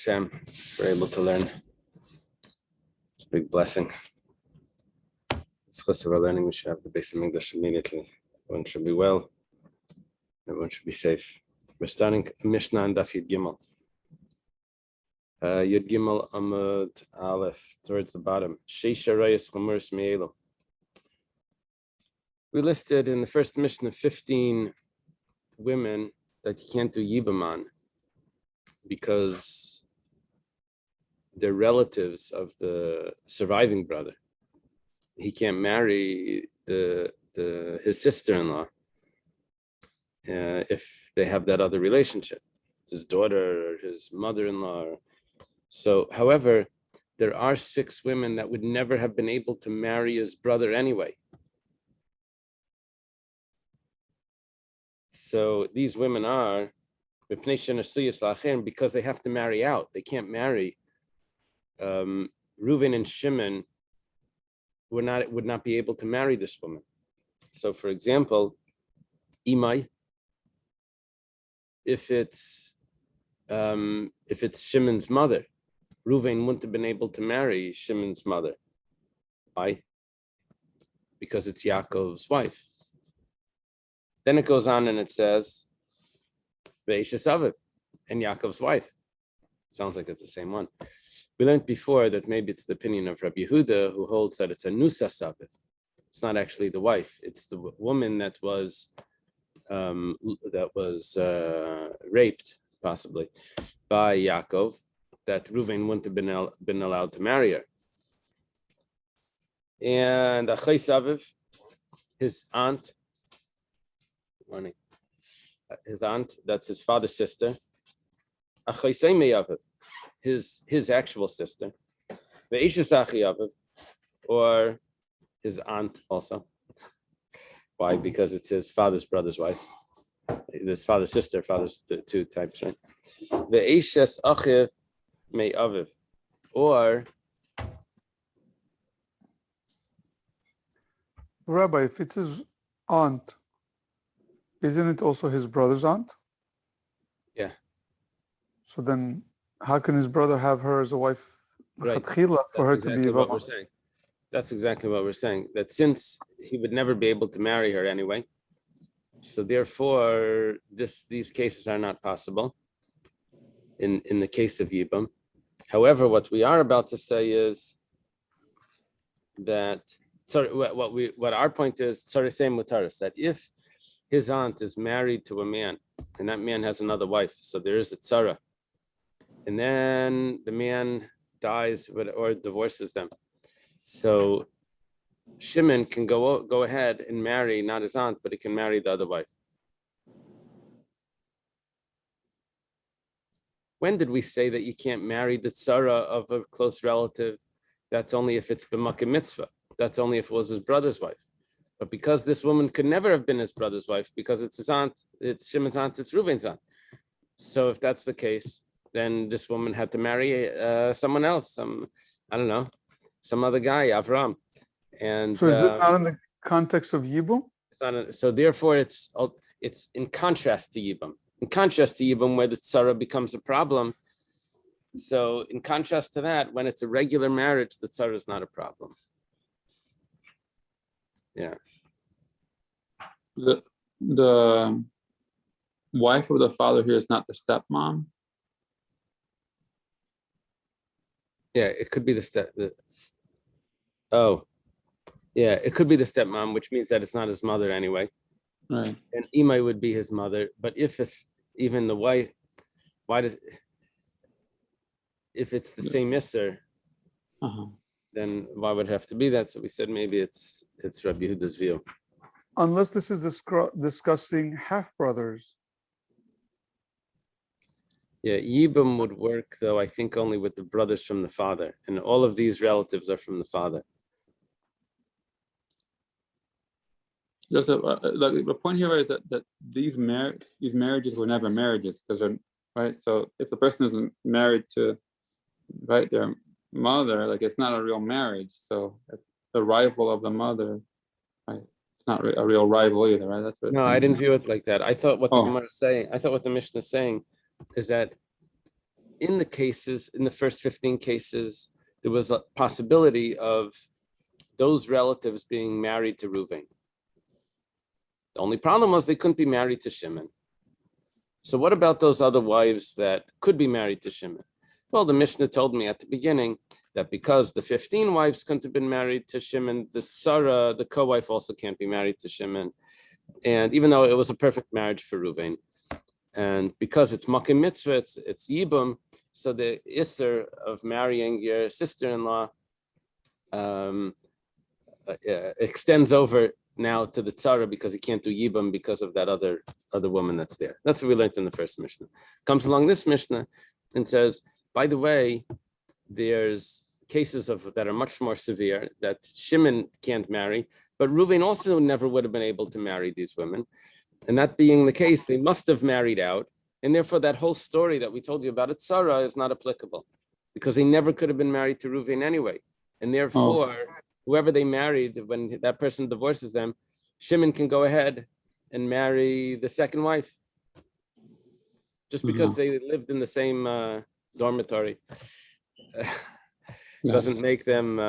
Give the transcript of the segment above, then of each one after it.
Hashem, we're able to learn. It's a big blessing. It's because of our learning, we should have the base of English immediately. Everyone should be well. Everyone should be safe. We're starting Mishnah and Daf Yud Gimel. Yud Gimel Amud Aleph, towards the bottom. Sheisha Rayas Chamuris Me'elu. We listed in the first Mishnah 15 women that you can't do Yibam on because they're relatives of the surviving brother. He can't marry his sister-in-law if they have that other relationship, his daughter or his mother-in-law. So, however, there are 6 women that would never have been able to marry his brother anyway. So these women are because they have to marry out. They can't marry. Reuven and Shimon would not be able to marry this woman. So, for example, Imai, if it's Shimon's mother, Reuven wouldn't have been able to marry Shimon's mother. Why? Because it's Yaakov's wife. Then it goes on and it says, Ve'ishes Aviv, and Yaakov's wife. Sounds like it's the same one. We learned before that maybe it's the opinion of Rabbi Yehuda, who holds that it's a Nusas Aviv. It's not actually the wife. It's the woman that was raped, possibly, by Yaakov, that Reuven wouldn't have been allowed to marry her. And Achais Aviv, his aunt, his aunt, that's his father's sister, Achaisei Aviv, his actual sister, Ve'ishes Achi Aviv, or his aunt also. Why? Because it's his father's brother's wife. His father's sister, father's two types, right? Ve'ishes Achi Me Aviv, or Rabbi, if it's his aunt, isn't it also his brother's aunt? Yeah. So then, how can his brother have her as a wife? Right. For her to be what we're saying. That's exactly what we're saying. That since he would never be able to marry her anyway, so therefore these cases are not possible in the case of Yibam. However, what we are about to say is that what our point is, same mutaris, that if his aunt is married to a man and that man has another wife, so there is a tzara, and then the man dies or divorces them. So Shimon can go ahead and marry not his aunt, but he can marry the other wife. When did we say that you can't marry the tzara of a close relative? That's only if it's b'makom mitzvah. That's only if it was his brother's wife. But because this woman could never have been his brother's wife, because it's his aunt, it's Shimon's aunt, it's Reuven's aunt. So if that's the case, then this woman had to marry someone else, some other guy, Avram. And so is this not in the context of Yibum? So therefore, it's in contrast to Yibam. In contrast to Yibam, where the tzara becomes a problem. So in contrast to that, when it's a regular marriage, the tzara is not a problem. Yeah. The wife of the father here is not the stepmom. Yeah, it could be it could be the stepmom, which means that it's not his mother anyway. Right. And Imai would be his mother. But if it's even the wife, if it's the same Isser, then why would it have to be that? So we said maybe it's Rabbi Yehuda's view. Unless this is discussing half brothers. Yeah, Yibam would work though, I think, only with the brothers from the father, and all of these relatives are from the father. Just the point here is that these marriages were never marriages, because they're right. So if the person isn't married to their mother, like, it's not a real marriage. So the rival of the mother, right? It's not a real rival either, right? That's what. No, I didn't view it like that. I thought what the Gemara is saying. I thought what the Mishnah is saying is that in the first 15 cases, there was a possibility of those relatives being married to Reuven. The only problem was they couldn't be married to Shimon. So what about those other wives that could be married to Shimon? Well, the Mishnah told me at the beginning that because the 15 wives couldn't have been married to Shimon, the Tzara, the co-wife, also can't be married to Shimon. And even though it was a perfect marriage for Reuven, and because it's Makim Mitzvah, it's Yibum, so the Isser of marrying your sister-in-law extends over now to the Tzara because he can't do Yibum because of that other woman that's there. That's what we learned in the first Mishnah. Comes along this Mishnah and says, by the way, there's cases that are much more severe that Shimon can't marry, but Reuven also never would have been able to marry these women. And that being the case, they must have married out. And therefore, that whole story that we told you about Tzara is not applicable because they never could have been married to Reuven anyway. And therefore, whoever they married, when that person divorces them, Shimon can go ahead and marry the second wife. Just because they lived in the same dormitory doesn't make them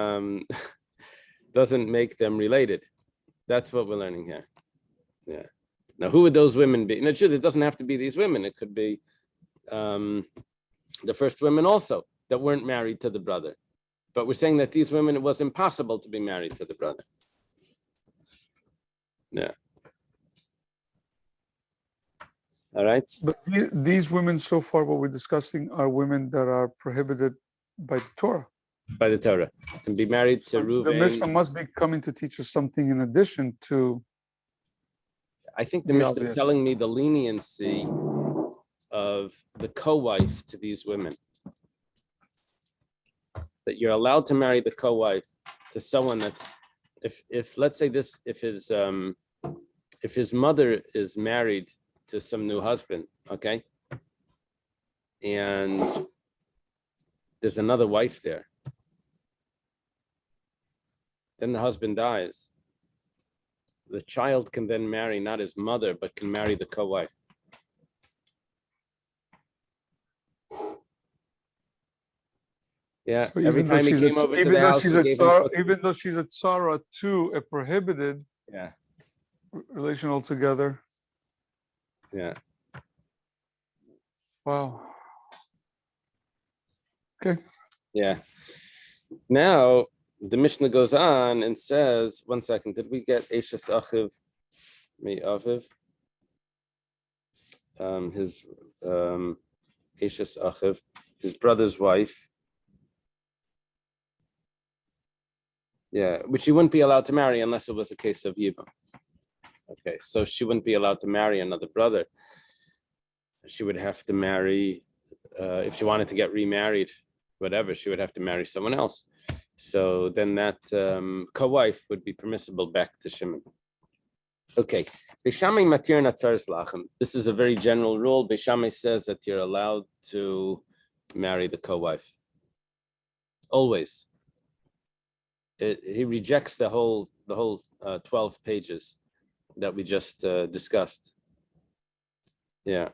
related. That's what we're learning here. Yeah. Now, who would those women be? In the truth, it doesn't have to be these women. It could be the first women also that weren't married to the brother. But we're saying that these women, it was impossible to be married to the brother. Yeah. All right. But these women so far, what we're discussing, are women that are prohibited by the Torah. By the Torah. Can be married to Reuven. The Mishnah must be coming to teach us something in addition to. I think the Mishnah is telling me the leniency of the co-wife to these women. That you're allowed to marry the co-wife to someone that's, if let's say this, if his mother is married to some new husband, okay, and there's another wife there, then the husband dies. The child can then marry not his mother, but can marry the co-wife. Yeah, So every time he came over to the house, even though she's a tzara to a prohibited relation altogether. Yeah. Wow. Okay. Yeah. Now the Mishnah goes on and says, one second, did we get Eishes Achiv Mi Aviv? His Eishes Achiv, his brother's wife. Yeah, which she wouldn't be allowed to marry unless it was a case of Yibam. Okay, so she wouldn't be allowed to marry another brother. She would have to marry, if she wanted to get remarried, whatever, she would have to marry someone else. So then that co-wife would be permissible back to Shimon. Okay, Beishamai matir natzaris lachem. This is a very general rule. Beishamai says that you're allowed to marry the co-wife. Always. He rejects the whole 12 pages that we just discussed. Yeah.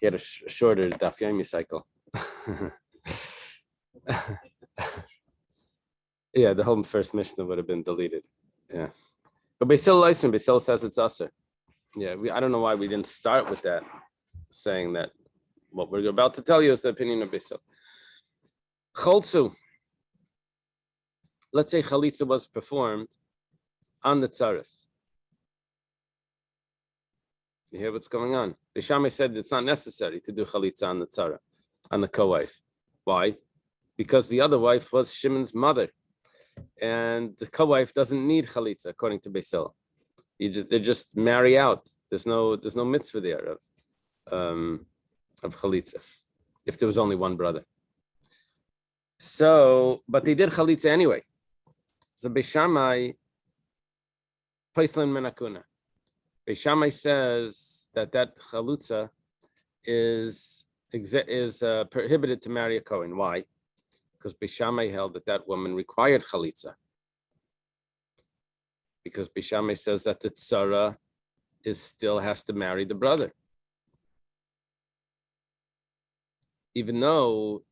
He had a shorter Daf Yomi cycle. Yeah, the whole first Mishnah would have been deleted. Yeah. But Beisil says it's Aser. Yeah, I don't know why we didn't start with that, saying that what we're about to tell you is the opinion of Beisil. Choltzu. Let's say Chalitza was performed on the Tzaris. You hear what's going on? The Shammai said it's not necessary to do Chalitza on the Tzara, on the co-wife. Why? Because the other wife was Shimon's mother. And the co-wife doesn't need Chalitza, according to Beisil. They just marry out. There's no mitzvah there of Chalitza, if there was only one brother. So, but they did Chalitza anyway. So Beishamai, Paislin Menakuna. Beishamai says that Chalutza is prohibited to marry a Kohen. Why? Because Beishamai held that woman required Chalitza. Because Beishamai says that the Tzara still has to marry the brother. even though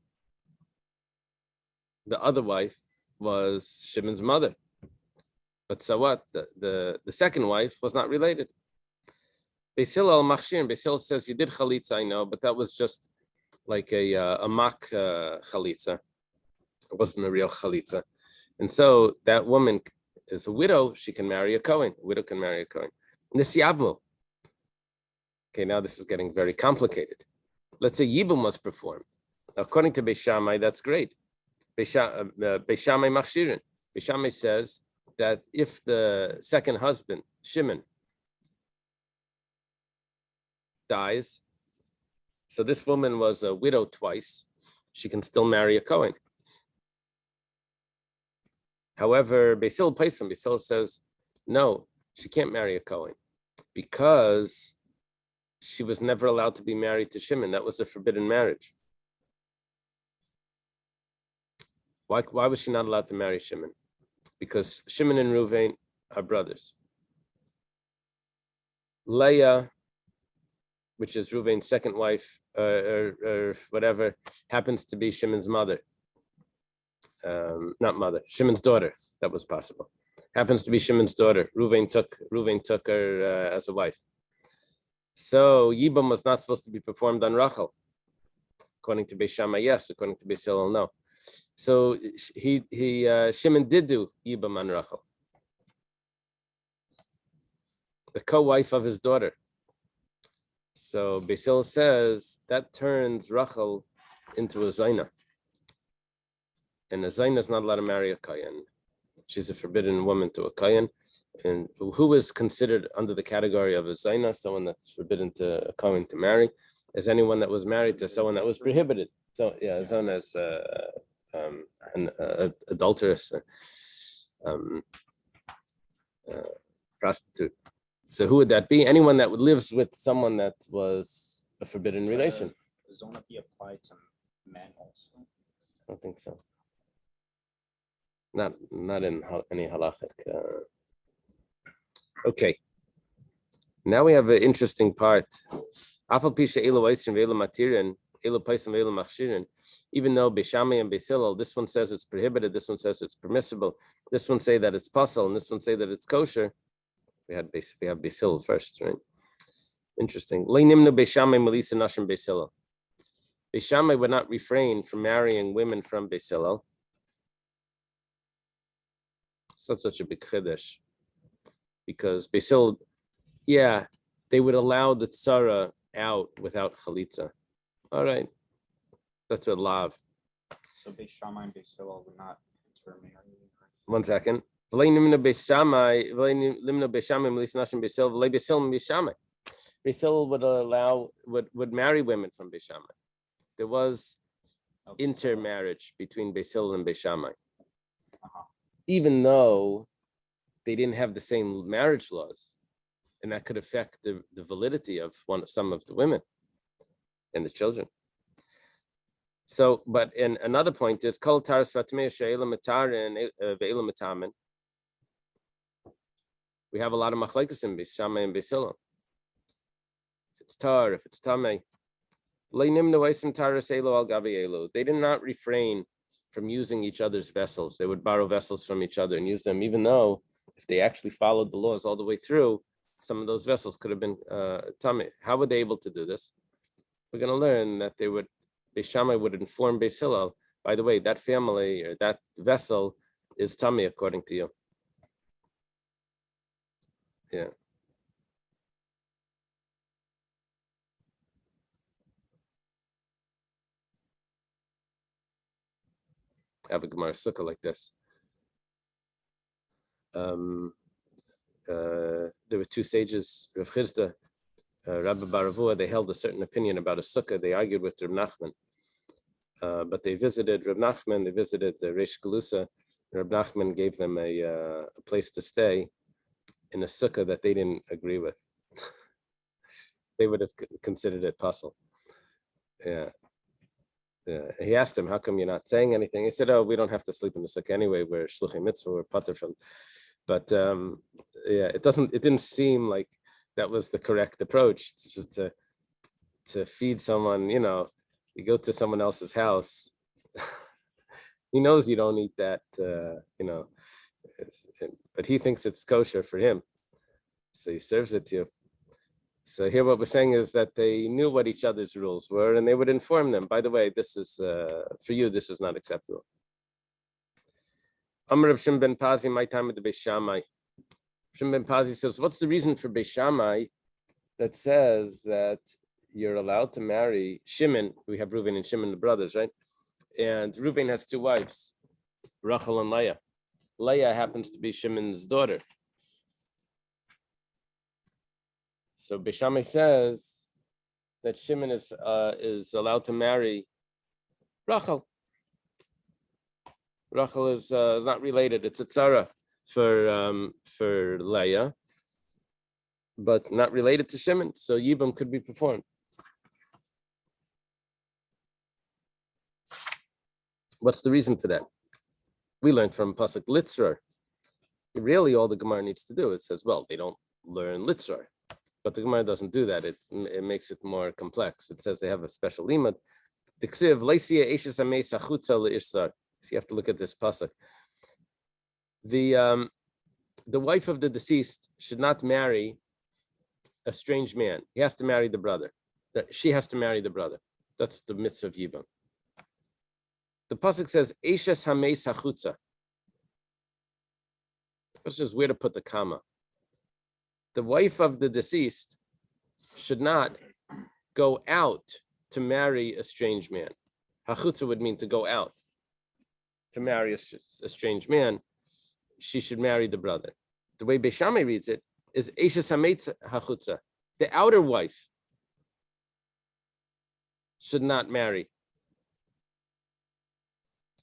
the other wife was Shimon's mother. But so what? The second wife was not related. Beis Hillel Machshir, Beis Hillel says you did chalitza, I know, but that was just like a mock chalitza. It wasn't a real chalitza. And so that woman is a widow, she can marry a Kohen. A widow can marry a Kohen. Nisyabmu. Okay, now this is getting very complicated. Let's say Yibum was performed. According to Beis Shammai, that's great. Beis Shammai Machshirin. Beis Shammai says that if the second husband, Shimon, dies, so this woman was a widow twice, she can still marry a Kohen. However, Beis Hillel Paisim, Beis Hillel says, no, she can't marry a Kohen because she was never allowed to be married to Shimon. That was a forbidden marriage. Why was she not allowed to marry Shimon? Because Shimon and Reuven are brothers. Leah, which is Reuven's second wife, or whatever, happens to be Shimon's mother. Not mother, Shimon's daughter. That was possible. Happens to be Shimon's daughter. Reuven took her as a wife. So Yibam was not supposed to be performed on Rachel. According to Beis Shammai, yes. According to Beis Hillel, no. So Shimon did do Yibam on Rachel, the co-wife of his daughter. So Beis Hillel says that turns Rachel into a Zaina. And a Zaina is not allowed to marry a Kohen. She's a forbidden woman to a Kohen. And who is considered under the category of a Zaina, someone that's forbidden to a Kohen to marry, is anyone that was married to someone that was prohibited. So yeah, a Zaina is an adulteress, prostitute. So who would that be? Anyone that lives with someone that was a forbidden relation. Does Zona be applied to men also? I don't think so. Not in any halachic. Okay. Now we have an interesting part. Even though Beis Shammai and Beis Hillel, this one says it's prohibited, this one says it's permissible, this one say that it's puzzle, and this one say that it's kosher. We have Beis Hillel first, right? Interesting. Beis Shammai would not refrain from marrying women from Beis Hillel. It's not such a big chiddush, because Beis Hillel, yeah, they would allow the tzara out without chalitza. All right, that's a lav. So Beis Shammai and Beis Hillel would not intermarry. 1 second. Beis Hillel would marry women from Beis Shammai. There was intermarriage between Beis Hillel and Beis Shammai, even though they didn't have the same marriage laws, and that could affect the validity of some of the women and the children. So, but and another point is kol taras vatmei she'ela matarin ve'ela matamin. We have a lot of machlekes in Beis Shammai and Beis Hillel. If it's tar, if it's tamei, they did not refrain from using each other's vessels. They would borrow vessels from each other and use them, even though if they actually followed the laws all the way through, some of those vessels could have been tamei. How were they able to do this? We're going to learn that Beis Shammai would inform Beis Hillel, by the way, that family or that vessel is tamei according to you. Yeah. I have a Gemara Sukkah like this. There were two sages, Rav Chizda, Rabbi Baravua. They held a certain opinion about a sukkah. They argued with Reb Nachman, but they visited Reb Nachman. They visited the Reish Galusa. Reb Nachman gave them a place to stay in a sukkah that they didn't agree with. They would have considered it puzzle. Yeah. Yeah. He asked him, how come you're not saying anything? He said, oh, we don't have to sleep in the sukkah anyway. We're shluchei mitzvah, we're pater from. But yeah, it didn't seem like that was the correct approach, just to feed someone, You go to someone else's house. He knows you don't eat that, but he thinks it's kosher for him. So he serves it to you. So here what we're saying is that they knew what each other's rules were and they would inform them. By the way, this is, for you, this is not acceptable. Amr Reb Shimon ben Pazi, my time at the Beis Shammai. Shimon ben Pazi says, what's the reason for Beis Shammai that says that you're allowed to marry Shimon? We have Reuven and Shimon, the brothers, right? And Reuven has two wives, Rachel and Leah. Leah happens to be Shimon's daughter. So Beis Shammai says that Shimon is allowed to marry Rachel. Rachel is not related. It's a tzara for Leah, but not related to Shimon. So Yibam could be performed. What's the reason for that? We learned from Pasuk Litzrar. Really, all the Gemara needs to do, it says, well, they don't learn Litzrar. But the Gemara doesn't do that. It makes it more complex. It says they have a special limud. So you have to look at this pasuk. The wife of the deceased should not marry a strange man. He has to marry the brother. She has to marry the brother. That's the mitzvah of Yibam. The pasuk says Eishes Hameis Hachutza. That's just where to put the comma. The wife of the deceased should not go out to marry a strange man. Hachutza would mean to go out to marry a strange man. She should marry the brother. The way Beis Shammai reads it is Eishes Hameitz Hachutza. The outer wife should not marry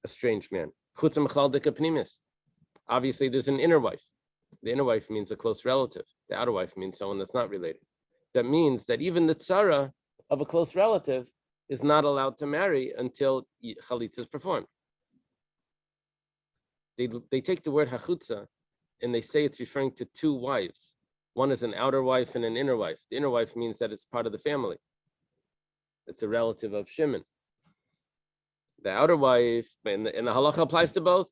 a strange man. Chutza Mechlal Dika Pnimis. Obviously, there's an inner wife. The inner wife means a close relative. The outer wife means someone that's not related. That means that even the tzara of a close relative is not allowed to marry until chalitza is performed. They take the word hachutza and they say it's referring to two wives. One is an outer wife and an inner wife. The inner wife means that it's part of the family. It's a relative of Shimon. The outer wife, and the halacha applies to both.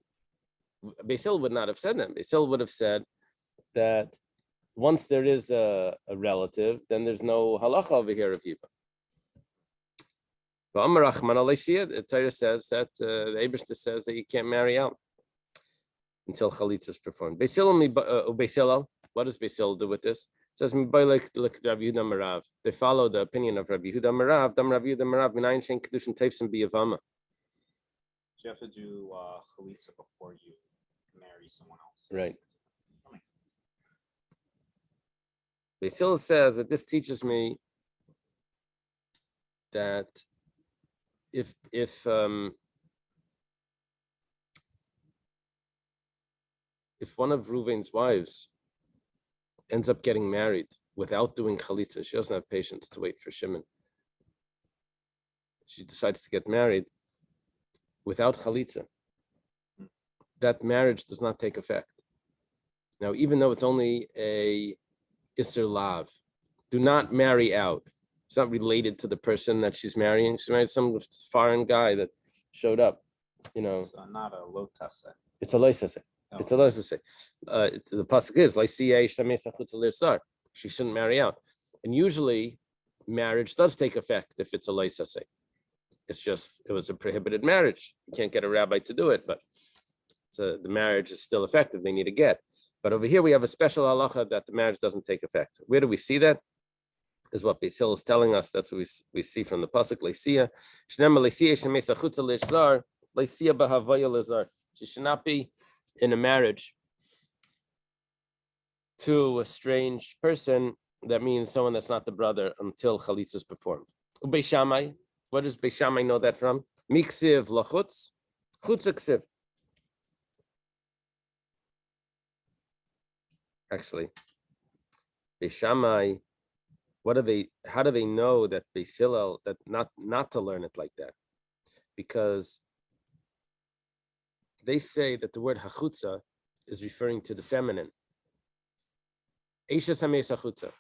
Beis Hillel would not have said that. Beis Hillel would have said that once there is a relative, then there's no halacha over here of Yibam. But Amar Rachman Aleisiyah, the Torah says that the Eberster says that you can't marry out until chalitza is performed. Beis Hillel, what does Beis Hillel do with this? It says Rabbi Yehuda Marav. They follow the opinion of Rabbi Yehuda Marav. Dam Rabbi Yehuda Marav minayin shein kedushin teifsim biyavama. So you have to do chalitza before you marry someone else. Right. That makes sense. Beis Hillel says that this teaches me that if one of Reuven's wives ends up getting married without doing chalitza, she doesn't have patience to wait for Shimon. She decides to get married without chalitza. That marriage does not take effect. Now, even though it's only a Isser Lav, do not marry out. It's not related to the person that she's marrying. She married some foreign guy that showed up, It's not a low test. It's a loisase. It's a loisase. The pasuk is she shouldn't marry out. And usually marriage does take effect if it's a loisase. It's just, it was a prohibited marriage. You can't get a rabbi to do it, but the marriage is still effective. They need a get. But over here we have a special halacha that the marriage doesn't take effect. Where do we see that? Is what Beis Hillel is telling us. That's what we see from the pasuk Leisia. She should not be in a marriage to a strange person. That means someone that's not the brother until chalitza is performed. Beis Shammai. What does Beis Shammai know that from? Miksiv lachutz, chutz ksiv. Actually, Beis Shammai, how do they know that Beis Hillel, that not to learn it like that? Because they say that the word hachutza is referring to the feminine. Eishes hameis hachutza.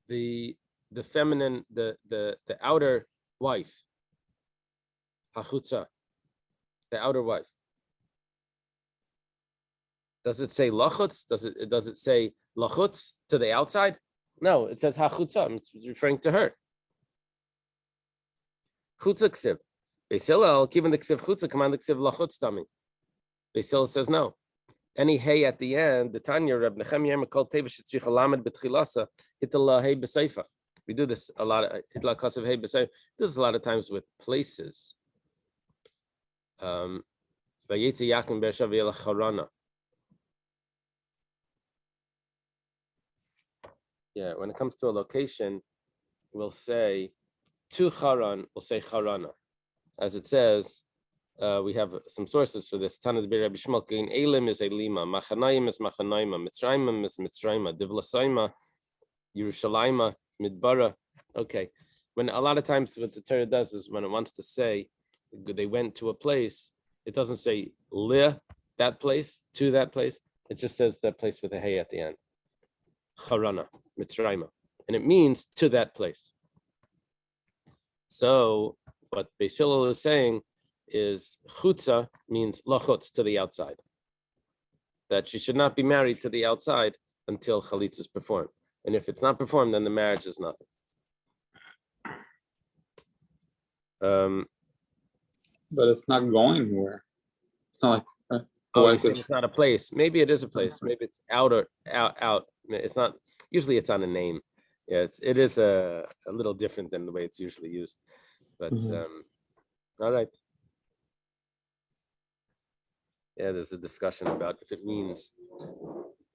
The the feminine, the outer wife. Hachutza, the outer wife. Does it say lachutz? Does it say lachutz to the outside? No, it says hachutza. It's referring to her. Chutza ksiv. Beis Hillel, given the ksiv chutza, command the ksiv lachutz tami. Beis Hillel says no. Any hay at the end, the Tanya Reb Nechemia Mekol Tevish Tzricha Lamed B'Tchilasa Hitala Hay B'Seifa. We do this a lot. Hitla Kasav Hay B'Seifa. Do this a lot of times with places. Vayetzi Yakin Be'Shav Yela Charana. Yeah, when it comes to a location, we'll say to Haran, we'll say Harana. As it says, we have some sources for this. Tanad Rabbi Shmuel, Elim is Elima, Machanayim is Machanaima, Mitzrayim is Mitzrayim, Divlasaima, Yerushalayim, Midbara. Okay. When a lot of times what the Torah does is when it wants to say they went to a place, it doesn't say li, that place, to that place. It just says that place with a hay at the end. Harana, Mitzrayim. And it means to that place. So what Beis Hillel is saying is chutza means lachutz, to the outside. That she should not be married to the outside until chalitza is performed. And if it's not performed, then the marriage is nothing. But it's not going anywhere. It's not like It's not a place. Maybe it is a place. Maybe it's out. It's not. Usually, it's on a name. Yeah, it is a little different than the way it's usually used. But all right. Yeah, there's a discussion about if it means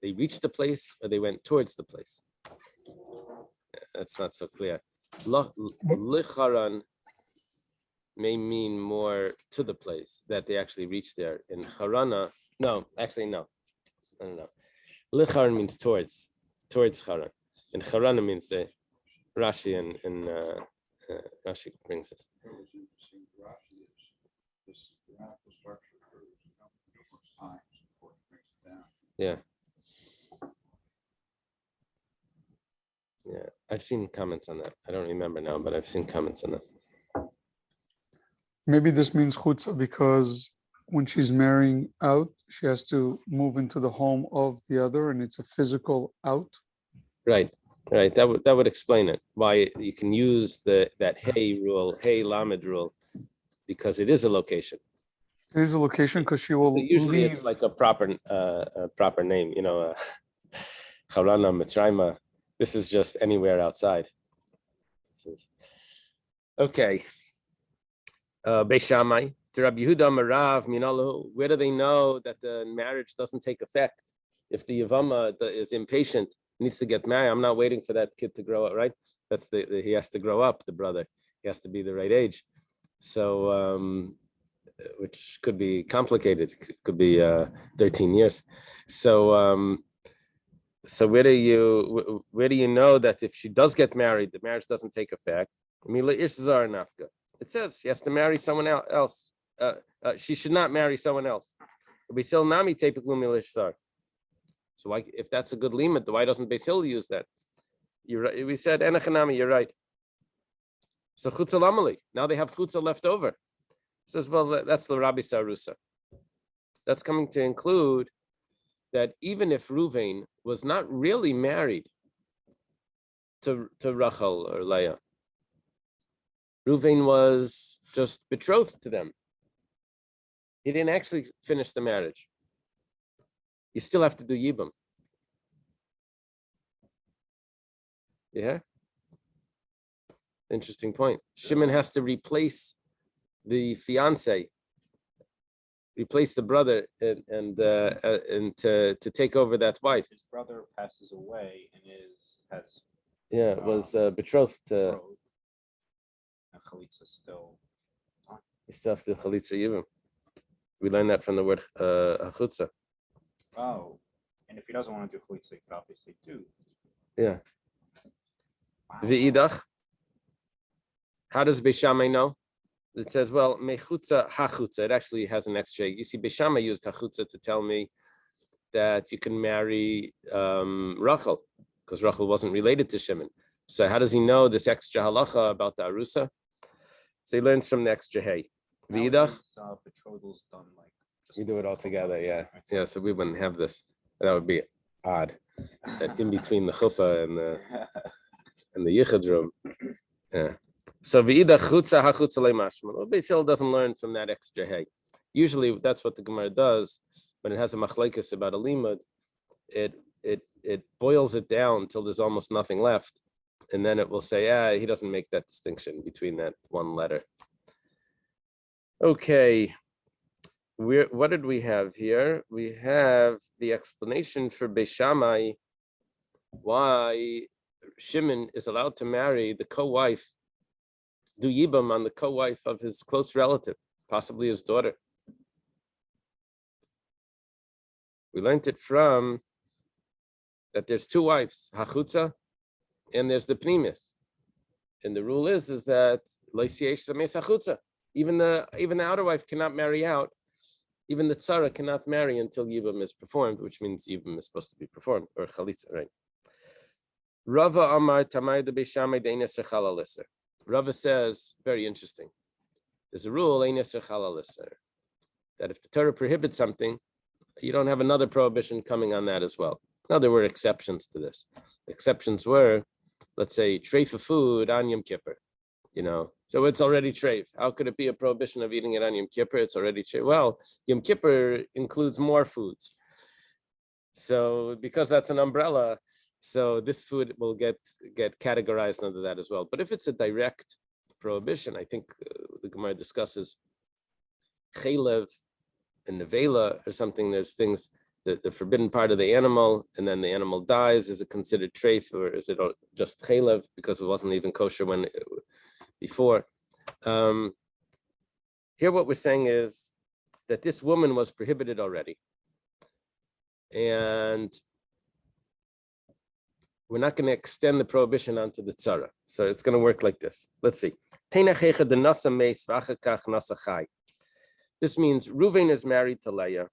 they reached the place or they went towards the place. Yeah, that's not so clear. Licharan may mean more to the place that they actually reached there. In Harana, no. I don't know. Licharan means towards Haran. And Harana means the Rashi and Rashi brings this. Yeah. Yeah, I've seen comments on that. I don't remember now, but I've seen comments on that. Maybe this means chutza because when she's marrying out, she has to move into the home of the other, and it's a physical out. Right. That would explain it. Why you can use that hey rule, hey lamed rule, because it is a location. It is a location because she will Usually leave. it's like a proper name, Harana, Mitzrayim. This is just anywhere outside. Okay. Beis Shammai, to Rabbi Yehuda Marav Minalahu, where do they know that the marriage doesn't take effect? If the Yevama is impatient, needs to get married, I'm not waiting for that kid to grow up, right? That's he has to grow up, the brother. He has to be the right age. So, which could be complicated. Could be 13 years. So, so where do you know that if she does get married, the marriage doesn't take effect? It says she has to marry someone else. She should not marry someone else. So why, if that's a good limit, why doesn't Beis Hillel use that? You're right. We said enachanami. You're right. So chutza lamali. Now they have chutza left over. It says, well, that's the Rabbi Sarusa. That's coming to include that even if Ruvain was not really married to Rachel or Leah, Ruvain was just betrothed to them. He didn't actually finish the marriage. You still have to do Yibam. Yeah? Interesting point. Shimon has to replace the fiance, replace the brother, and to take over that wife. His brother passes away and was betrothed to. betrothed. And Chalitza still on. You still have to do Chalitza Yibam. We learned that from the word Chutza. Oh, and if he doesn't want to do Chalitza, he could obviously do. Yeah. Wow. V'idach. How does Beis Shammai know? It says, well, mechutza hachutza. It actually has an extra. You see, Beis Shammai used hachutza to tell me that you can marry Rachel, because Rachel wasn't related to Shimon. So how does he know this extra halacha about the arusa? So he learns from the extra hay. V'idach, Nowadays, betrothal's done like just we do it all together, yeah. Yeah, so we wouldn't have this. That would be odd. That in between the chuppah and the yichud room. Yeah. So v'idach chutza hachutza le'mashma. Well, Beis Hillel doesn't learn from that extra hay. Usually that's what the Gemara does when it has a machlekes about a limud. It boils it down until there's almost nothing left. And then it will say, he doesn't make that distinction between that one letter. Okay, what did we have here? We have the explanation for Beis Shammai, why Shimon is allowed to marry the co-wife, do yibam on the co-wife of his close relative, possibly his daughter. We learned it from that there's two wives, hachutza, and there's the pnimis. And the rule is that even the outer wife cannot marry out. Even the tzara cannot marry until yibam is performed, which means yibam is supposed to be performed, or chalitza, right? Rava Amar Tamay de Beis Shammai de Eines Rechala Lisser. Rava says, very interesting. There's a rule, Eines Rechala Lisser, that if the Torah prohibits something, you don't have another prohibition coming on that as well. Now, there were exceptions to this. Exceptions were, let's say, treif of food on Yom Kippur, so it's already treif. How could it be a prohibition of eating it on Yom Kippur? It's already treif. Well, Yom Kippur includes more foods. So because that's an umbrella, so this food will get categorized under that as well. But if it's a direct prohibition, I think the Gemara discusses chaylev and nevela or something. There's things that the forbidden part of the animal, and then the animal dies. Is it considered treif, or is it just chaylev because it wasn't even kosher before? Here what we're saying is that this woman was prohibited already. And we're not going to extend the prohibition onto the tzara. So it's going to work like this. Let's see. This means Reuven is married to Leah,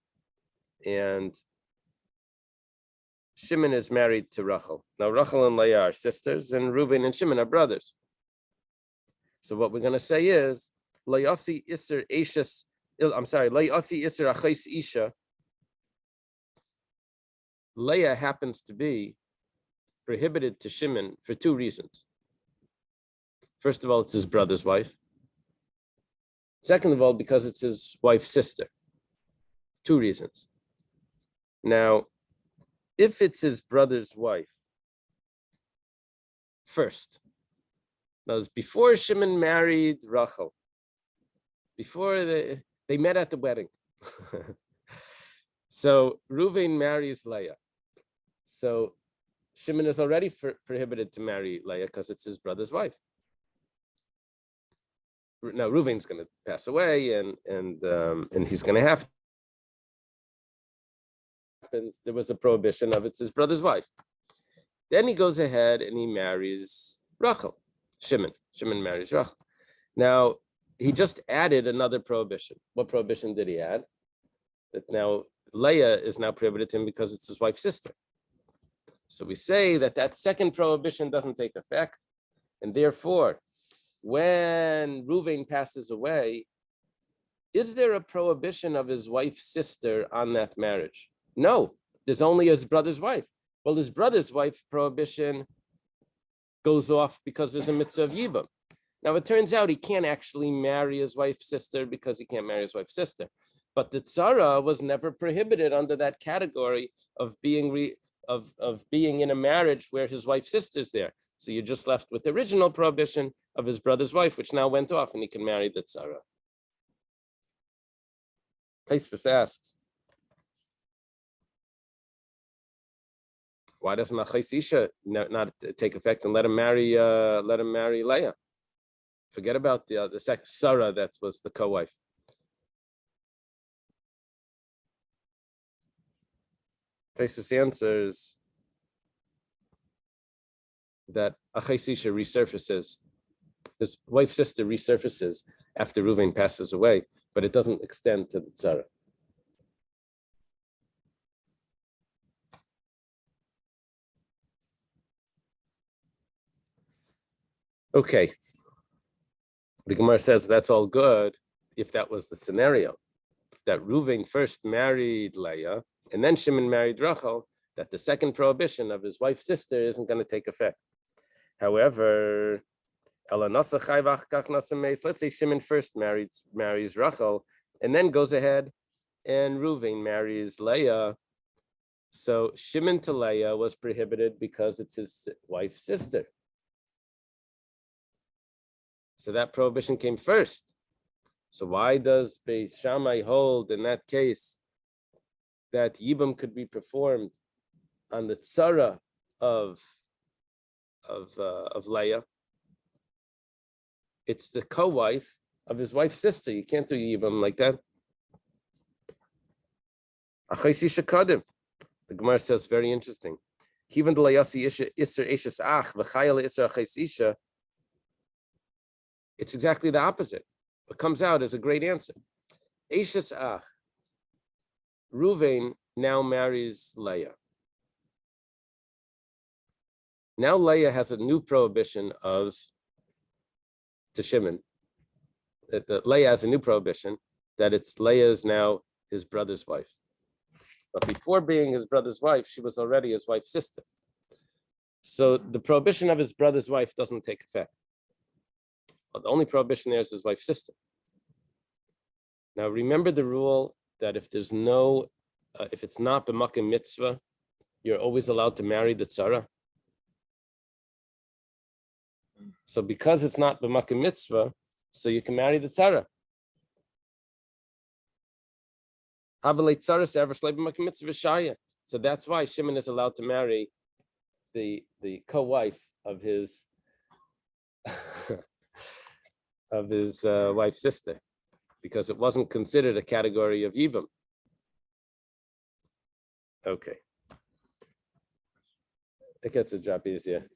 and Shimon is married to Rachel. Now Rachel and Leah are sisters, and Reuven and Shimon are brothers. So what we're going to say is, Layasi Isser Eishas, Layasi Isser Achais Isha. Leah happens to be prohibited to Shimon for two reasons. First of all, it's his brother's wife. Second of all, because it's his wife's sister. Two reasons. Now, if it's his brother's wife, first, now before Shimon married Rachel, before they met at the wedding. So Reuven marries Leah. So Shimon is already prohibited to marry Leah because it's his brother's wife. Now Reuven's going to pass away, and he's going to have. There was a prohibition of it's his brother's wife. Then he goes ahead and he marries Rachel. Shimon marries Rachel. Now he just added another prohibition. What prohibition did he add? That now Leah is now prohibited to him because it's his wife's sister. So we say that second prohibition doesn't take effect, and therefore, when Reuven passes away, is there a prohibition of his wife's sister on that marriage? No, there's only his brother's wife. Well, his brother's wife prohibition goes off because there's a mitzvah of yibam. Now, it turns out he can't actually marry his wife's sister because he can't marry his wife's sister. But the tzara was never prohibited under that category of being being in a marriage where his wife's sister's there. So you're just left with the original prohibition of his brother's wife, which now went off, and he can marry the tzara. Taisvis asks, why doesn't Achais Isha not take effect and let him marry Leah? Forget about the second Sarah that was the co-wife. Taisvis answers that Achais Isha resurfaces, his wife's sister resurfaces after Reuven passes away, but it doesn't extend to the tzara. Okay. The Gemara says that's all good if that was the scenario, that Reuven first married Leah and then Shimon married Rachel, that the second prohibition of his wife's sister isn't going to take effect. However, let's say Shimon first marries Rachel and then goes ahead and Reuven marries Leah. So Shimon to Leah was prohibited because it's his wife's sister. So that prohibition came first. So why does Beis Shammai hold in that case that Yibum could be performed on the tzara of Leah? It's the co-wife of his wife's sister. You can't do Yibum like that. The Gemara says very interesting. It's exactly the opposite. What comes out is a great answer. Eishes ach. Reuven now marries Leah. Now Leah has a new prohibition to Shimon. That Leah has a new prohibition that Leah is now his brother's wife. But before being his brother's wife, she was already his wife's sister. So the prohibition of his brother's wife doesn't take effect. Well, the only prohibition there is his wife's sister. Now remember the rule that if there's no, if it's not b'makom mitzvah, you're always allowed to marry the tzara. So because it's not b'makom mitzvah, so you can marry the tzara. So that's why Shimon is allowed to marry the co-wife of his wife's sister, because it wasn't considered a category of Yibum. Okay. It gets a job easier.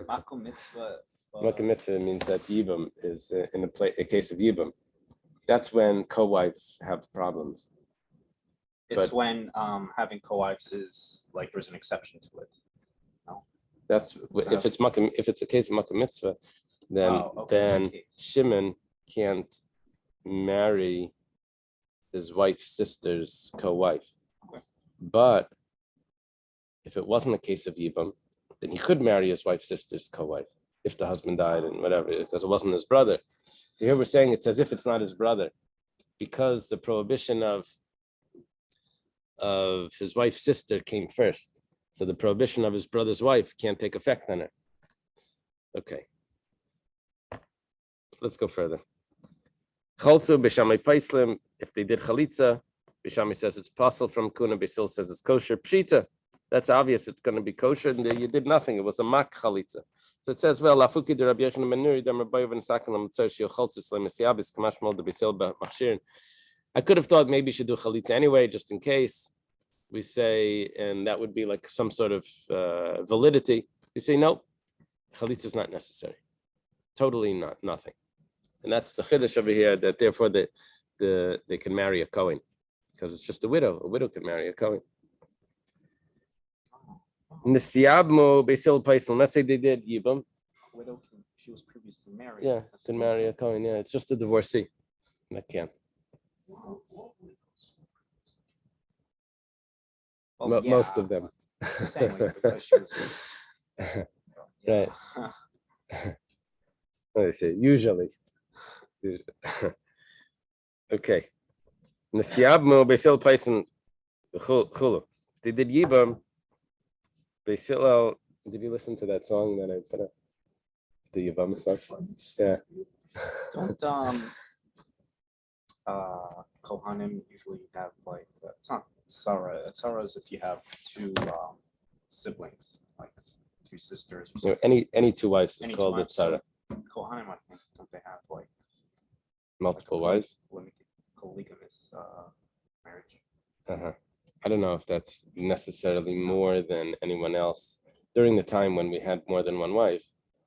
Makom mitzvah. Makom mitzvah means that Yibum is in a case of Yibum. That's when co-wives have problems. It's when having co-wives is like there's an exception to it. No. That's if it's a case of makom mitzvah, then Shimon can't marry his wife's sister's co-wife. Okay. But if it wasn't a case of Yibum, then he could marry his wife's sister's co-wife if the husband died and whatever, because it wasn't his brother. So here we're saying it's as if it's not his brother, because the prohibition of his wife's sister came first. So the prohibition of his brother's wife can't take effect on her. Okay. Let's go further. Chaltzu b'shamay paislim, if they did chalitza, B'Shamay says it's possible from Kuna, Basil says it's kosher. Pshita, that's obvious, it's going to be kosher, and you did nothing, it was a mak chalitza. So it says, well, Lafuki de Rabbi Yechon Menuri, Dam Rabbi Yovan Sakalam, Tzarshi Chaltzis Lemesiabis, Kamash Mol de Basil Machshirin. I could have thought maybe you should do chalitza anyway, just in case. We say, and that would be like some sort of validity. We say, no, chalitza is not necessary. Totally nothing. And that's the chiddush over here, that therefore they can marry a Kohen, because it's just a widow. A widow can marry a Kohen. Nisiabmo Basil Paisel. Let's say they did Yibam. Widow, she was previously married. Yeah, can marry a Kohen. Yeah, it's just a divorcee. That can't. Well, Most of them. Same way, because she was Right. Let me see. Usually. Okay. Nisiabmo Basil Paisel Chulu. If they did Yibam, Basil, did you listen to that song that I put up? The Yevamos Daf? Yeah. Don't Kohanim usually have like it's not Sarah. Sarah is if you have two siblings, like two sisters. Or Any two wives is called a tzara. Kohanim, I think, don't they have like Multiple wives? Polygamous marriage. I don't know if that's necessarily more than anyone else. During the time when we had more than one wife,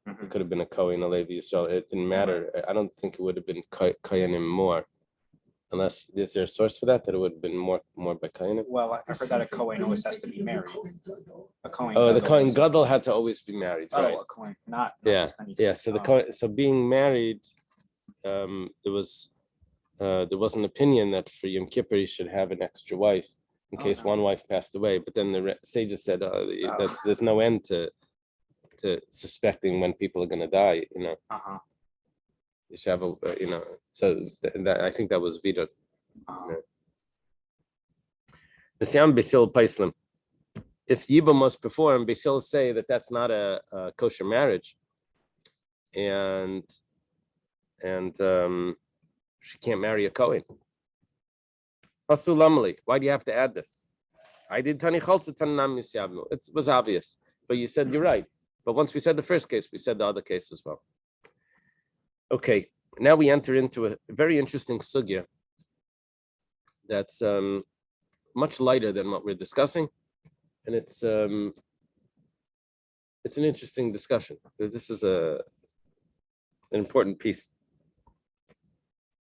it could have been a Kohen, a Levi, so it didn't matter. I don't think it would have been Kohanim more. Unless, is there a source for that it would have been more by Kohen? Well, I heard that a Kohen always has to be married. A Kohen. Oh, the Gadol Kohen always has to Gadol be- had to always be married, Oh, right? a Kohen, not Yeah, just anything. yeah. So so being married, there was an opinion that for Yom Kippur you should have an extra wife in case one wife passed away. But then the sages said there's no end to suspecting when people are going to die. You know, you should have a So that I think that was vetoed. The Siam Basil Paislim. If Yevamos perform, Basil say that that's not a kosher marriage, and she can't marry a Kohen. Lamali, why do you have to add this? I did Tani Chalza Tanam Misyavnu. It was obvious, but you said you're right. But once we said the first case, we said the other case as well. Okay, now we enter into a very interesting sugya that's much lighter than what we're discussing, and it's an interesting discussion. This is an important piece.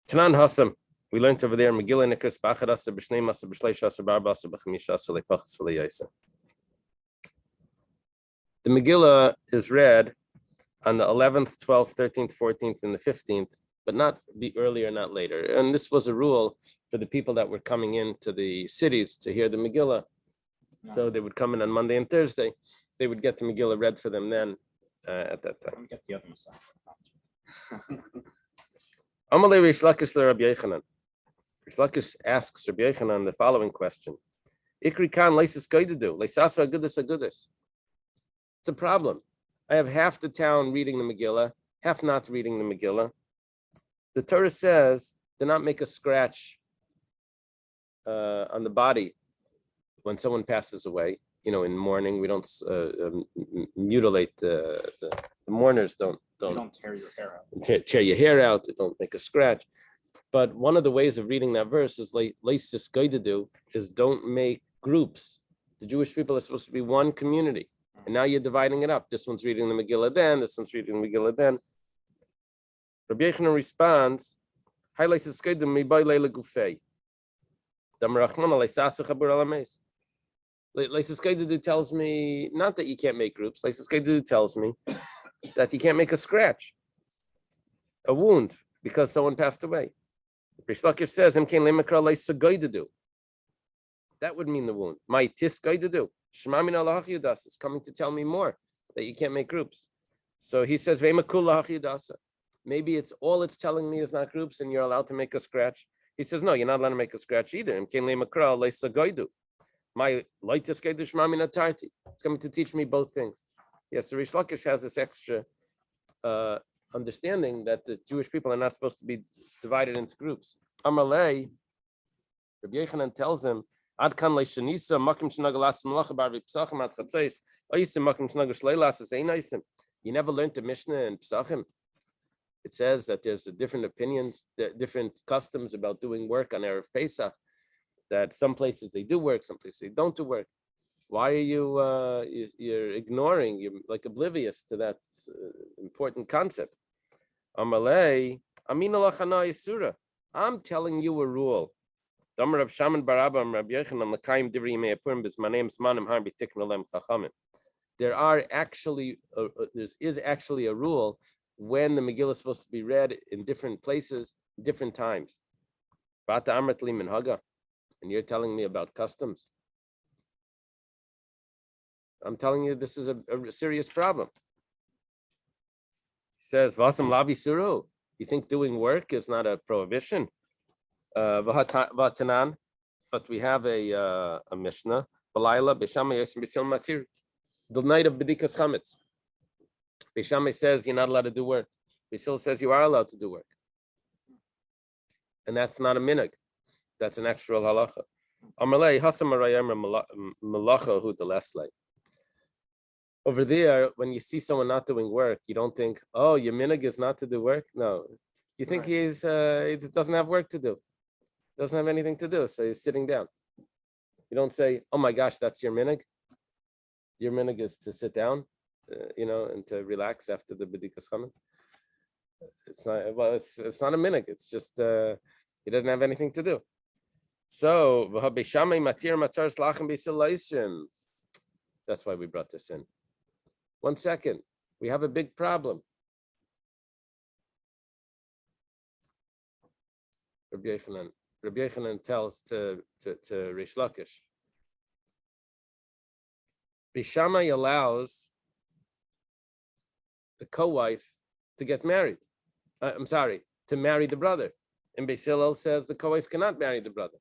Tanan Hassam, we learned over there Megillah Nikras Bachadasa B'Shnei Masa B'Shleishasa B'Arbasa B'Chamisasa Le'Pachas V'Le'Yaisa. The Megillah is read on the 11th, 12th, 13th, 14th, and the 15th, but not be earlier, not later. And this was a rule for the people that were coming into the cities to hear the Megillah. So they would come in on Monday and Thursday. They would get the Megillah read for them then at that time. Get the other Messiah. Amalei Rish Lakish Rabbi Yechanan. Rish Lakish asks Rabbi Yechanan the following question: Ikri kan leisis goydedu leisasa agudis agudis. It's a problem. I have half the town reading the Megillah, half not reading the Megillah. The Torah says, "Do not make a scratch on the body when someone passes away." You know, in mourning, we don't mutilate the mourners. Don't tear your hair out. Tear your hair out. Don't make a scratch. But one of the ways of reading that verse is leisis goydedu, is don't make groups. The Jewish people are supposed to be one community, and now you're dividing it up. This one's reading the Megillah then. This one's reading the Megillah then. Rabbi Yechanan responds, "Hai leisis goydedu mibai leila gufei. Damarachmana leisasa chabur alameis." Leisis goydedu tells me not that you can't make groups. Leisis goydedu tells me that you can't make a scratch, a wound, because someone passed away. Rish Lakish says, that would mean the wound. My tis goydedu. Shema min alach yudas is coming to tell me more that you can't make groups. So he says, maybe it's telling me is not groups, and you're allowed to make a scratch. He says, no, you're not allowed to make a scratch either. My it's coming to teach me both things. Yes, so Rish Lakish has this extra understanding that the Jewish people are not supposed to be divided into groups. Amalei, Rabbi Yechanan tells him, Ad kan leishanisa makim shnagalas malacha barvi psachim ad chatzais oisim makim shnagas leilas is einaisim. You never learned the Mishnah in Psachim. It says that there's different opinions, different customs about doing work on Erev Pesach. That some places they do work, some places they don't do work. Why are you're ignoring, you're like oblivious to that important concept? Amalei, Amin alachana yisura. I'm telling you a rule. There are actually, there is actually a rule when the Megillah is supposed to be read in different places, different times. And you're telling me about customs. I'm telling you, this is a serious problem. He says, "Vasam lavi suru." You think doing work is not a prohibition? V'hatanan, but we have a Mishnah. Balayla b'shama yesim b'sil matir. The night of b'dikas chametz. B'shama says you're not allowed to do work. B'sil says you are allowed to do work, and that's not a minhag. That's an extra halacha. Amalei hasam arayim malacha hu delesle. Over there, when you see someone not doing work, you don't think, "Oh, your minhag is not to do work." No, you think he doesn't have work to do, doesn't have anything to do, so he's sitting down. You don't say, "Oh my gosh, that's your minhag." Your minhag is to sit down, and to relax after the b'dikas chametz. It's not. Well, it's not a minhag. It's just He doesn't have anything to do. So that's why we brought this in. 1 second. We have a big problem. Rabbi Yochanan tells to Rish Lakish. Bishamai allows the co-wife to get married. To marry the brother. And Beis Hillel says the co-wife cannot marry the brother.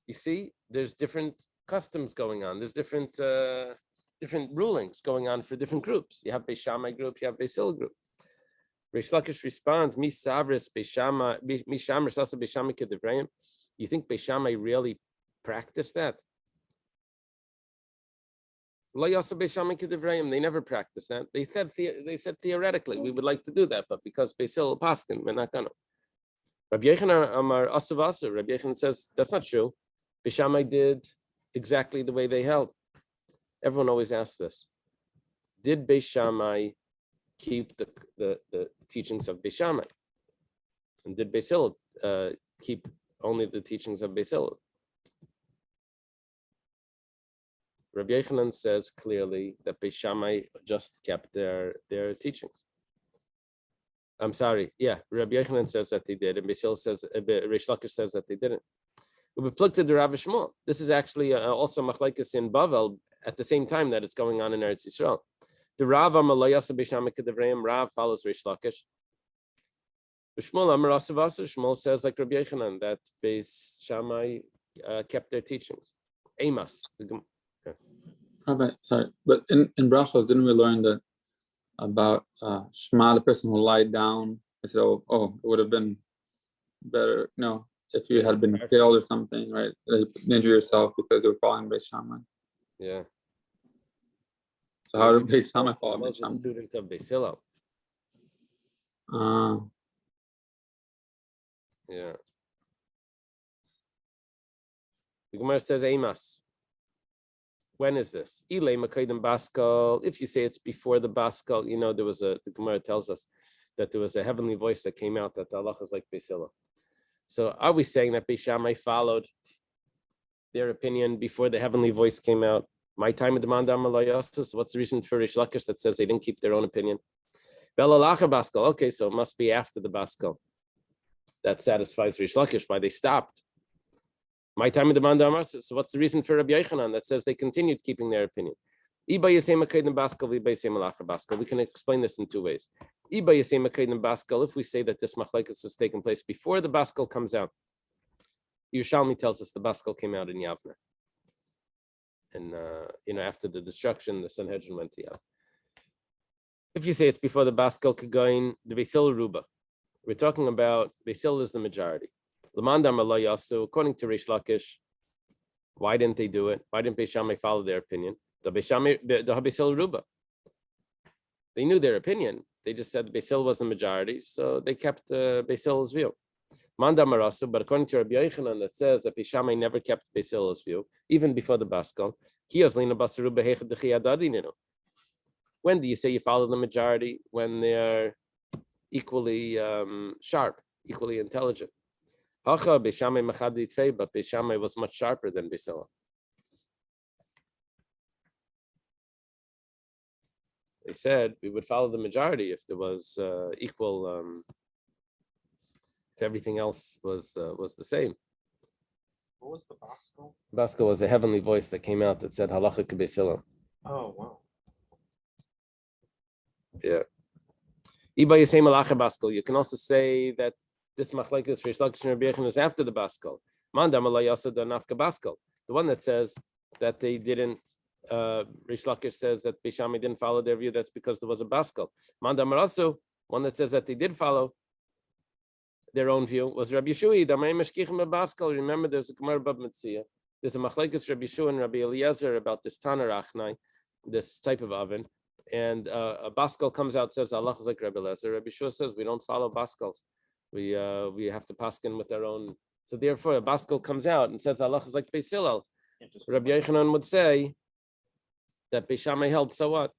You see, there's different customs going on. There's different rulings going on for different groups. You have Beis Shammai group, you have Beis Hillel group. Rish Lakish responds, Mi savris Beis Shammai, Mi shamar sasa Beis Shammai kedevrayim. You think Beis Shammai really practiced that? Lo yasa Beis Shammai kedevrayim. They never practiced that. They said theoretically we would like to do that, but because Beis Hillel paskin, we're not gonna. Rabbi Yochanan Amar Asav Asa. Rabbi Yochanan says that's not true. Beis Shammai did exactly the way they held. Everyone always asks this. Did Beis Shammai keep the teachings of Beis Shammai? And did Beis Hillel keep only the teachings of Beis Hillel? Rabbi Yochanan says clearly that Beis Shammai just kept their teachings. I'm sorry. Yeah, Rabbi Yochanan says that they did, and Beis Hillel says, Rish Lakish says that they didn't. We plugged to the Rav Shmuel. This is actually also machlekes in Bavel at the same time that it's going on in Eretz Yisrael. The Rav Amar Lo Yasa Beis Shammai Kedevrayim. Rav follows Rish Lakish. Shmuel Amar Asav Asa. Shmuel says like Rabbi Yochanan that Beis Shammai kept their teachings. Amos. Rabbi, sorry, but in brachos, didn't we learn that about Shema, the person who lied down? I said, oh, it would have been better. No, if you had been killed or something, right? Like, injure yourself because you were following Beis Shammai. Yeah. So how did Beis Shammai follow Beis Was a Shammai? student of Beis Hillel. Yeah. The Gemara says Amos. When is this? If you say it's before the Baskal, the Gemara tells us that there was a heavenly voice that came out that the Allah is like Beis Hillel. So are we saying that Beis Shammai followed their opinion before the heavenly voice came out? My time of the Mandam Malayasis. What's the reason for Rish Lakish that says they didn't keep their own opinion? Belalacha Baskal. Okay, so it must be after the Baskal. That satisfies Rish Lakish why they stopped. My time of the Mandam. So what's the reason for Rabbi Yochanan that says they continued keeping their opinion? We can explain this in two ways. If we say that this machlekes has taken place before the Baskal comes out, Yerushalmi tells us the Baskal came out in Yavne. And after the destruction, the Sanhedrin went to Yavne. If you say it's before the Baskal Kagain, the Beis Hillel Ruba, we're talking about Beis Hillel is the majority. According to Rish Lakish, why didn't they do it? Why didn't Beis Shammai follow their opinion? The Beis Hillel Ruba. They knew their opinion. They just said Beis Hillel was the majority, so they kept Beis Hillel's view. But according to Rabbi Yochanan, that says that Beis Shammai never kept Beis Hillel's view, even before the Baskal. When do you say you follow the majority? When they're equally sharp, equally intelligent. But Beis Shammai was much sharper than Beis Hillel. They said we would follow the majority if there was equal, if everything else was the same. What was the Baskal? Baskal was a heavenly voice that came out that said halacha k'Beis Hillel. Oh, wow. Yeah. You can also say that this machlekes Rish Lakish and Rabbi Yochanan is after the Baskal. The one that says that they didn't, Rish Lakish says that Beis Shammai didn't follow their view, that's because there was a Baskal. One that says that they did follow their own view, was Rabbi Yeshui. Remember, there's a Gemara Bab Metzia. There's a machlekes Rabbi Yeshua and Rabbi Eliezer about this Taner Achnai, this type of oven. And a Baskal comes out, says Allah is like Rabbi Eliezer. Rabbi Yeshua says we don't follow Baskals. We have to paskin with our own. So therefore, a Baskal comes out and says Allah is like Beis Hillel. Rabbi Yochanan would say that Beis Shammai held. So what?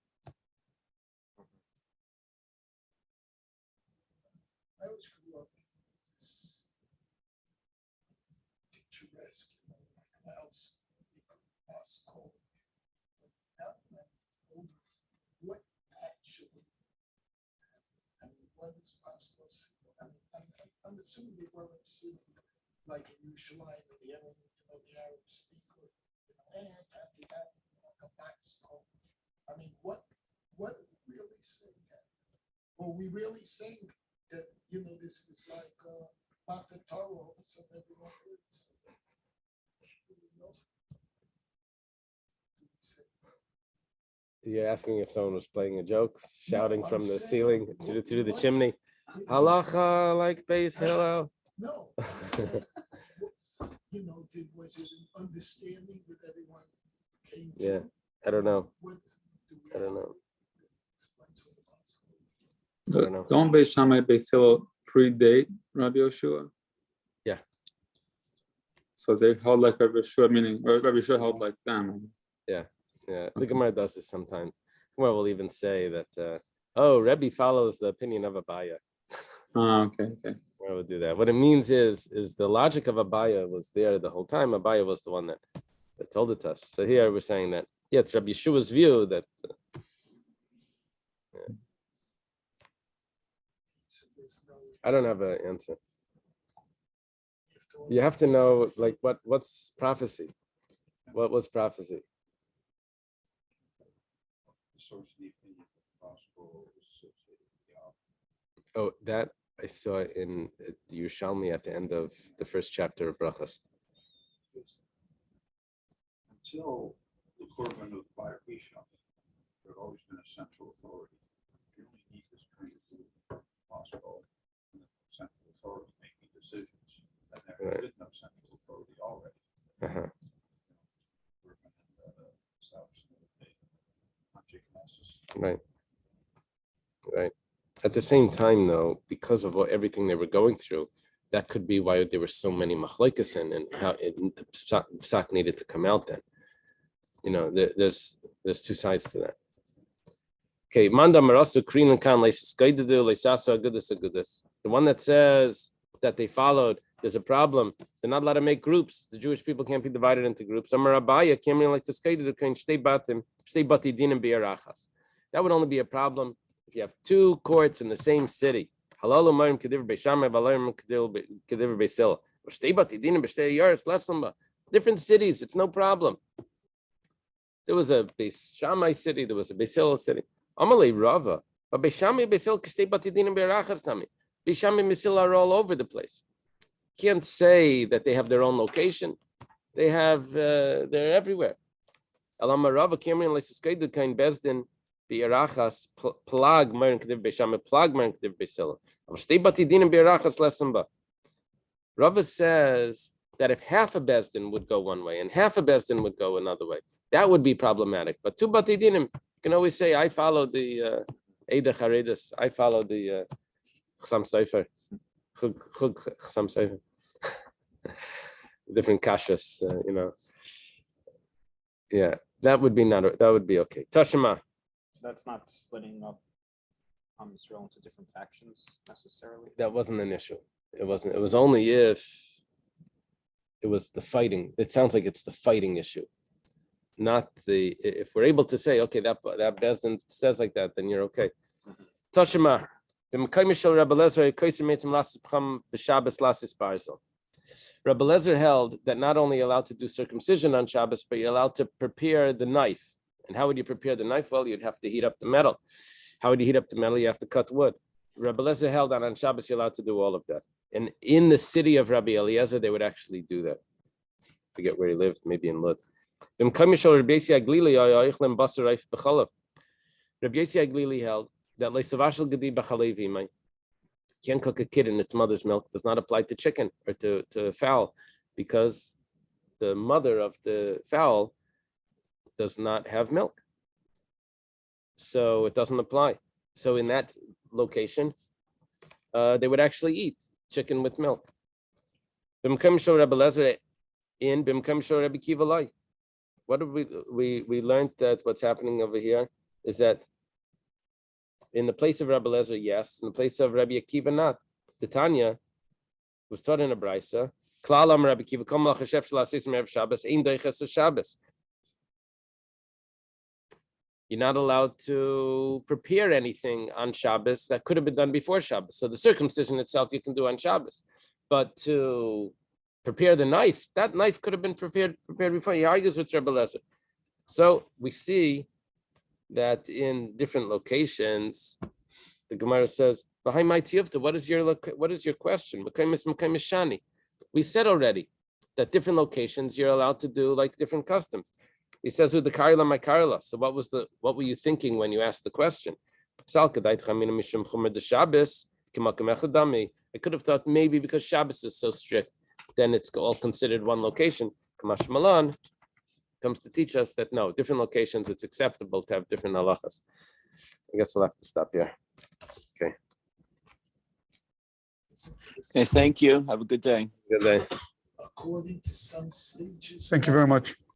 assuming they weren't sitting like in Yerushalayim and the Arab, the Arab speaker, and after that, like a backstone. I mean, what are we really saying that? Or are we really saying that, this was like Mata Torah, all of a sudden everyone heard it? You're asking if someone was playing a joke, shouting No, from I'm the saying, ceiling through the chimney. Halacha like base Hillel. No, I'm saying, was it an understanding that everyone came to? Yeah, I don't know. What do we I don't know. explain to the possible? I don't know. Don't Beis Shammai Beis Hillel predate Rabbi Yoshua? Yeah. So they held like Rabbi Yoshua, meaning or Rabbi Yoshua held like them. Yeah, the Gemara does this sometimes. Gemara will even say that, Rebbe follows the opinion of Abaya. Okay. I would do that. What it means is the logic of Abaya was there the whole time. Abaya was the one that told it to us. So here we're saying that, it's Rabbi Yeshua's view that. So there's no I don't have an answer. You have to know, like, what's prophecy? What was prophecy? Oh, that I saw in the Yerushalmi at the end of the first chapter of Brachas. Until the Korban of Bayar Rishon, there had always been a central authority. You only need this kind of possible central authority making decisions. And there Right. is no central authority already. Uh-huh. Korban and the establishment of the Magic Masses. Right. At the same time, though, because of everything they were going through, that could be why there were so many machlokes and how the psak needed to come out then. There's two sides to that. Okay, manda marasu krin kan leisaskaidu leisasu agudus. The one that says that they followed, there's a problem. They're not allowed to make groups. The Jewish people can't be divided into groups. Amar Abaya came in like skaidu kain shtei bati dinim biarachas. That would only be a problem if you have two courts in the same city. Halal umayim kediver beishamai, valayim kediver beisila. Or shtei bati dinim b'shtei yaris leslamba. Different cities, it's no problem. There was a Beis Shammai city, there was a Beis Hillel city. Amalei Rava, but Beis Shammai, Beis Hillel, K'shtei Batidinim Be'erachas Tami. Beis Shammai and Beis Hillel are all over the place. Can't say that they have their own location. They have, they're everywhere. Alama Rava, Cameron, Leisiskaidu, Kain Bezdin, Be'erachas, Plag, Myron K'div Beis Shammai, Plag, Myron K'div Beis Hillel. K'shtei Batidinim Be'erachas Lesamba. Rava says that if half a Bezdin would go one way and half a Bezdin would go another way, that would be problematic. But two Batidinim, you can always say, I follow the Eida Charedis, I follow the Chsam Sefer, Chug Chsam Sefer, different kashas, Yeah, that would be okay. Tashima. That's not splitting up Israel into different factions necessarily. That wasn't an issue. It wasn't. It was only if it was the fighting. It sounds like it's the fighting issue, not the. If we're able to say, okay, that Bezdin says like that, then you're okay. Tashima. Rabbi Lezer held that not only allowed to do circumcision on Shabbos, but you're allowed to prepare the knife. And how would you prepare the knife? Well, you'd have to heat up the metal. How would you heat up the metal? You have to cut wood. Rabbi Lezer held that on Shabbos you're allowed to do all of that. And in the city of Rabbi Eliezer, they would actually do that. Forget where he lived, maybe in Lud. Rabbi Yossi Aglili held that can't cook a kid in its mother's milk does not apply to chicken or to fowl, because the mother of the fowl does not have milk. So it doesn't apply. So in that location, they would actually eat chicken with milk. What did we learned that what's happening over here is that in the place of Rabbi Lezer, yes. In the place of Rabbi Akiva, not. The Tanya was taught in a brisa. Klal Amar Rabbi Akiva, Kol Malach Hashem Shel Aseis Me'erev Shabbos, Ein Deiches Shabbos. You're not allowed to prepare anything on Shabbos that could have been done before Shabbos. So the circumcision itself you can do on Shabbos, but to prepare the knife, that knife could have been prepared before. He argues with Rebbe Lezer. So we see that in different locations, the Gemara says, what is your question? We said already that different locations you're allowed to do like different customs. He says, "Who the karla my karla?" So what were you thinking when you asked the question? I could have thought maybe because Shabbos is so strict, then it's all considered one location. Kamash Malan comes to teach us that no, different locations, it's acceptable to have different halachas. I guess we'll have to stop here. Okay. Okay, thank you. Have a good day. Good day. According to some sages. Thank you very much.